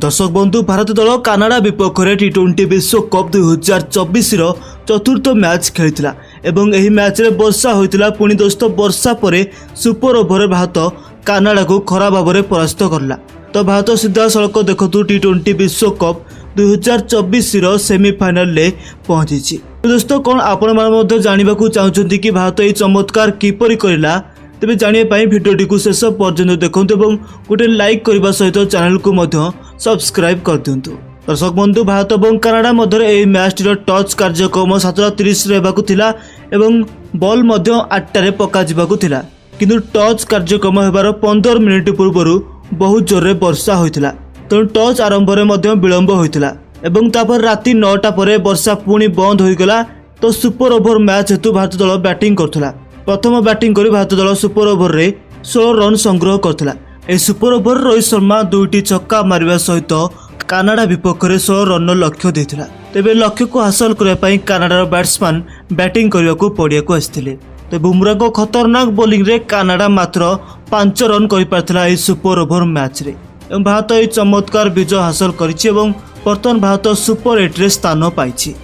दर्शक बंधु भारत दल कानाडा विपक्ष में टी20 विश्वकप 2024 चतुर्थ मैच खेलता एवं यही मैच रे वर्षा होता पुणी दोस्त वर्षा पर सुपर ओभर भारत कानाडा को खराब भाव में परास्त करला। तो भारत सीधा सड़क देखु टी20 विश्वकप 2024 सेमिफाइनल ले पहुंची। दोस्तों कौन आपण मैंने जानवा चाहते कि भारत ये चमत्कार किपरि करला तेज जानापी भिडियोटी को शेष पर्यंत देखूँ और गोटे लाइक करने सहित चैनल को सब्सक्राइब कर दिंतु। दर्शक बंधु भारत और कानाडा मध्य मैच टच कार्यक्रम 7:30 एवं बॉल 8टार पकाला किंतु टच कार्यक्रम होबार 15 मिनिट पूर्व बहुत जोर वर्षा होता तेणु टच आरंभ में विलंब होता एवं तापर राति 9टा पर वर्षा पुणी बंद होगला। तो सुपर ओभर मैच हेतु भारत दल बैटिंग करथिला। प्रथम बैटिंग कर भारत दल सुपर ओभर रे 16 रन संग्रह करथिला। ए सुपर ओभर रोहित शर्मा 2टी छक्का मारिबा सहित कानाडा विपक्ष में 16 रन लक्ष्य देथिला। तेबे लक्ष्य को हासिल करने पाई कानाडार बैट्समैन बैटिंग करने को पड़िया को आसिथिले। तो बुमरा को खतरनाक बोलिंग रे कानाडा मात्र 5 रन कर पारथिला ए सुपर ओभर मैच रे एवं भारत ये चमत्कार विजय हासिल करिछि एवं बर्तमान भारत सुपर 8 रे स्थान पाइछि।